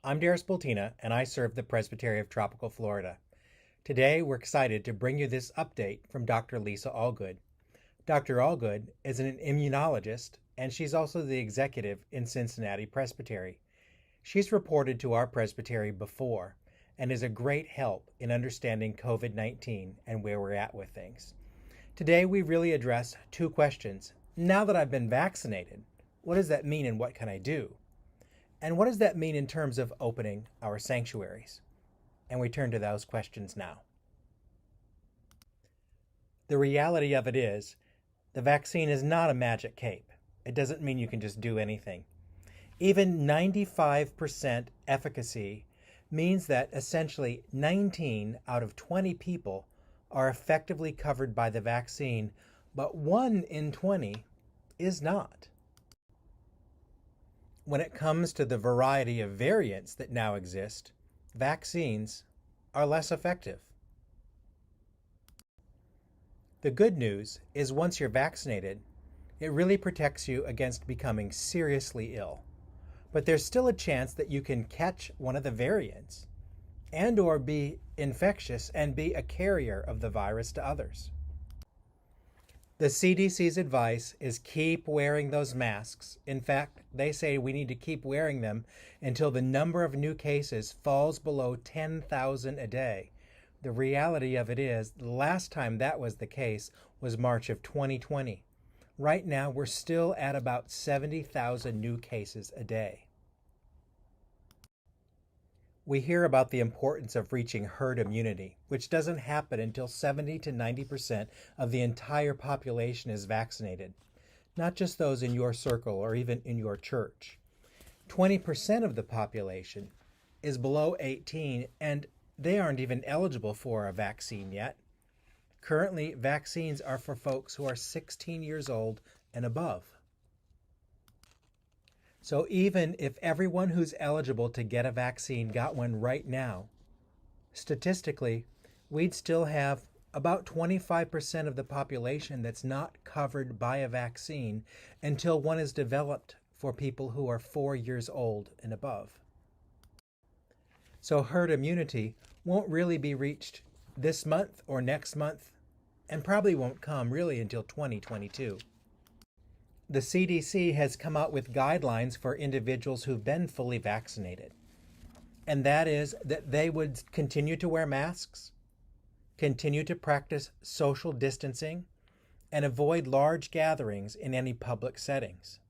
I'm Darius Bultina, and I serve the Presbytery of Tropical Florida. Today, we're excited to bring you this update from Dr. Lisa Allgood. Dr. Allgood is an immunologist, and she's also the executive in Cincinnati Presbytery. She's reported to our presbytery before and is a great help in understanding COVID-19 and where we're at with things. Today, we really address two questions. Now that I've been vaccinated, what does that mean and what can I do? And what does that mean in terms of opening our sanctuaries? And we turn to those questions now. The reality of it is, the vaccine is not a magic cape. It doesn't mean you can just do anything. Even 95% efficacy means that essentially 19 out of 20 people are effectively covered by the vaccine, but 1 in 20 is not. When it comes to the variety of variants that now exist, vaccines are less effective. The good news is once you're vaccinated, it really protects you against becoming seriously ill. But there's still a chance that you can catch one of the variants and or be infectious and be a carrier of the virus to others. The CDC's advice is keep wearing those masks. In fact, they say we need to keep wearing them until the number of new cases falls below 10,000 a day. The reality of it is, the last time that was the case was March of 2020. Right now, we're still at about 70,000 new cases a day. We hear about the importance of reaching herd immunity, which doesn't happen until 70 to 90% of the entire population is vaccinated, not just those in your circle or even in your church. 20% of the population is below 18, and they aren't even eligible for a vaccine yet. Currently, vaccines are for folks who are 16 years old and above. So even if everyone who's eligible to get a vaccine got one right now, statistically, we'd still have about 25% of the population that's not covered by a vaccine until one is developed for people who are 4 years old and above. So herd immunity won't really be reached this month or next month, and probably won't come really until 2022. The CDC has come out with guidelines for individuals who've been fully vaccinated. And that is that they would continue to wear masks, continue to practice social distancing, and avoid large gatherings in any public settings.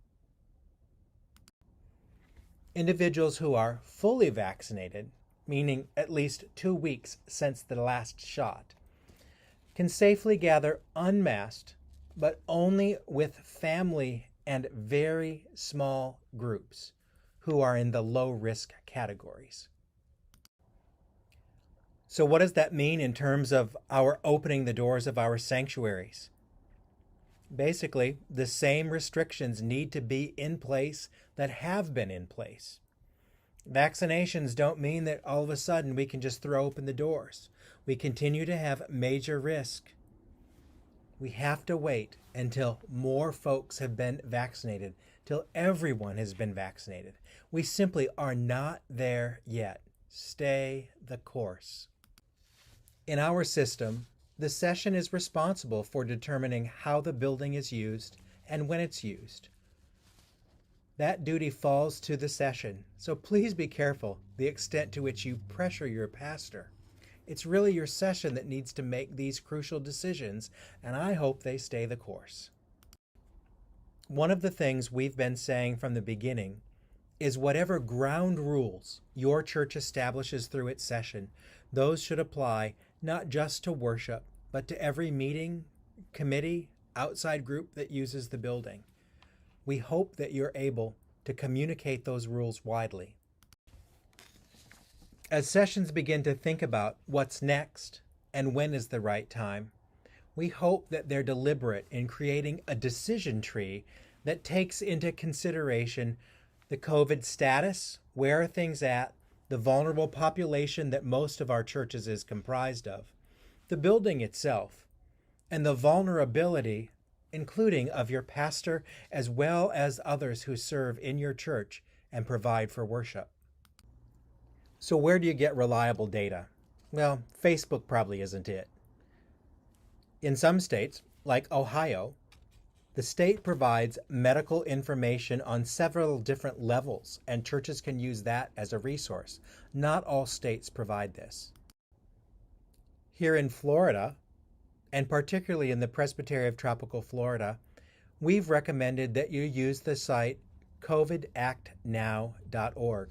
Individuals who are fully vaccinated, meaning at least 2 weeks since the last shot, can safely gather unmasked, but only with family and very small groups who are in the low-risk categories. So what does that mean in terms of our opening the doors of our sanctuaries? Basically, the same restrictions need to be in place that have been in place. Vaccinations don't mean that all of a sudden we can just throw open the doors. We continue to have major risk. We have to wait until more folks have been vaccinated, till everyone has been vaccinated. We simply are not there yet. Stay the course. In our system, the session is responsible for determining how the building is used and when it's used. That duty falls to the session, so please be careful the extent to which you pressure your pastor. It's really your session that needs to make these crucial decisions, and I hope they stay the course. One of the things we've been saying from the beginning is whatever ground rules your church establishes through its session, those should apply not just to worship, but to every meeting, committee, outside group that uses the building. We hope that you're able to communicate those rules widely. As sessions begin to think about what's next and when is the right time, we hope that they're deliberate in creating a decision tree that takes into consideration the COVID status, where are things at, the vulnerable population that most of our churches is comprised of, the building itself, and the vulnerability, including of your pastor as well as others who serve in your church and provide for worship. So where do you get reliable data? Well, Facebook probably isn't it. In some states, like Ohio, the state provides medical information on several different levels, and churches can use that as a resource. Not all states provide this. Here in Florida, and particularly in the Presbytery of Tropical Florida, we've recommended that you use the site covidactnow.org.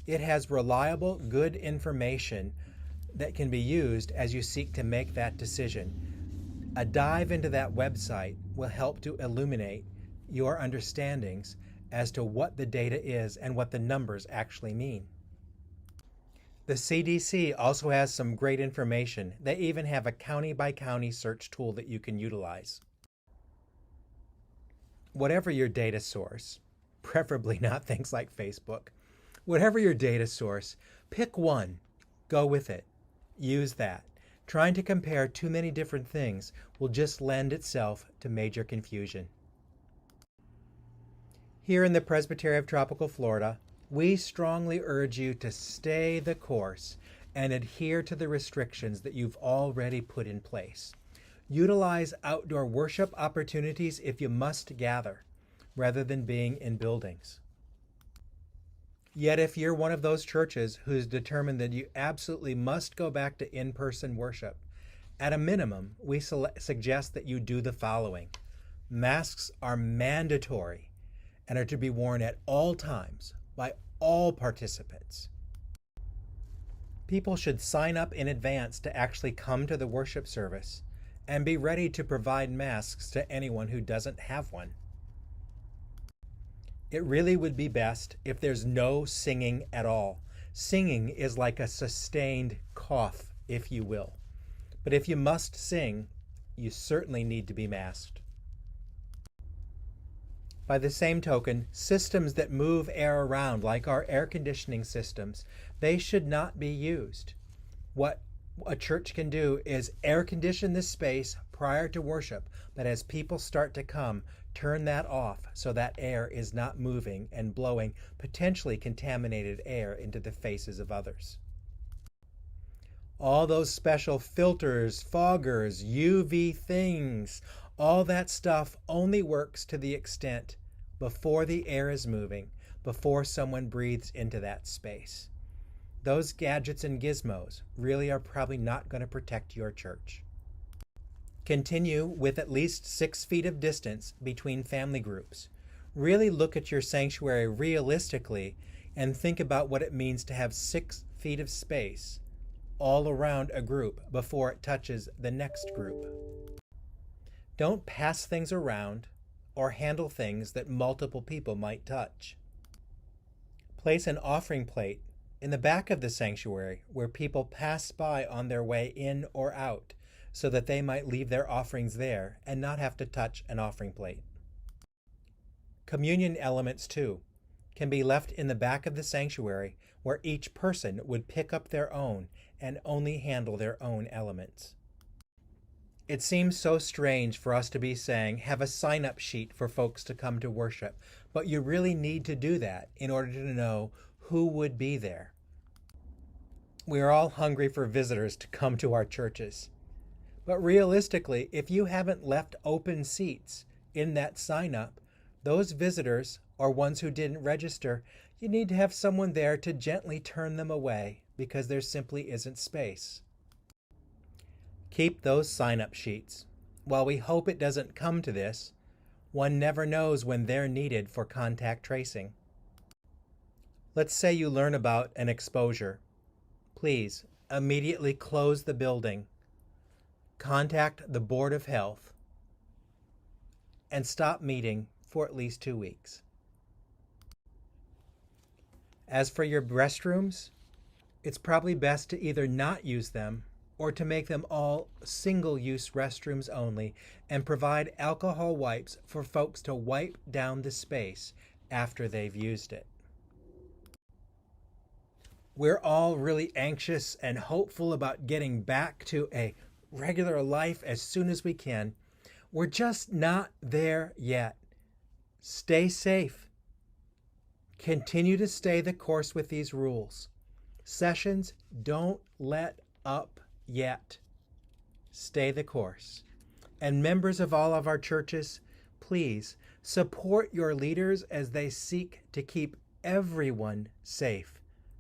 It has reliable, good information that can be used as you seek to make that decision. A dive into that website will help to illuminate your understandings as to what the data is and what the numbers actually mean. The CDC also has some great information. They even have a county-by-county search tool that you can utilize. Whatever your data source, preferably not things like Facebook, whatever your data source, pick one, go with it, use that. Trying to compare too many different things will just lend itself to major confusion. Here in the Presbytery of Tropical Florida, we strongly urge you to stay the course and adhere to the restrictions that you've already put in place. Utilize outdoor worship opportunities if you must gather, rather than being in buildings. Yet if you're one of those churches who's determined that you absolutely must go back to in-person worship, at a minimum, we suggest that you do the following. Masks are mandatory and are to be worn at all times by all participants. People should sign up in advance to actually come to the worship service and be ready to provide masks to anyone who doesn't have one. It really would be best if there's no singing at all. Singing is like a sustained cough, if you will. But if you must sing, you certainly need to be masked. By the same token, systems that move air around, like our air conditioning systems, they should not be used. What a church can do is air condition the space prior to worship, but as people start to come, turn that off so that air is not moving and blowing potentially contaminated air into the faces of others. All those special filters, foggers, UV things, all that stuff only works to the extent before the air is moving, before someone breathes into that space. Those gadgets and gizmos really are probably not going to protect your church. Continue with at least 6 feet of distance between family groups. Really look at your sanctuary realistically and think about what it means to have 6 feet of space all around a group before it touches the next group. Don't pass things around or handle things that multiple people might touch. Place an offering plate in the back of the sanctuary where people pass by on their way in or out, so that they might leave their offerings there and not have to touch an offering plate. Communion elements, too, can be left in the back of the sanctuary where each person would pick up their own and only handle their own elements. It seems so strange for us to be saying, have a sign-up sheet for folks to come to worship, but you really need to do that in order to know who would be there. We are all hungry for visitors to come to our churches. But realistically, if you haven't left open seats in that sign-up, those visitors, or ones who didn't register, you need to have someone there to gently turn them away because there simply isn't space. Keep those sign-up sheets. While we hope it doesn't come to this, one never knows when they're needed for contact tracing. Let's say you learn about an exposure. Please immediately close the building. Contact the Board of Health and stop meeting for at least 2 weeks. As for your restrooms, it's probably best to either not use them or to make them all single-use restrooms only and provide alcohol wipes for folks to wipe down the space after they've used it. We're all really anxious and hopeful about getting back to a regular life as soon as we can. We're just not there yet. Stay safe. Continue to stay the course with these rules. Sessions, don't let up yet. Stay the course. And members of all of our churches, please support your leaders as they seek to keep everyone safe,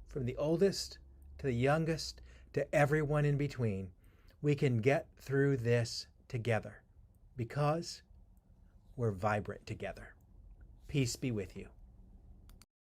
from the oldest to the youngest to everyone in between. We can get through this together because we're vibrant together. Peace be with you.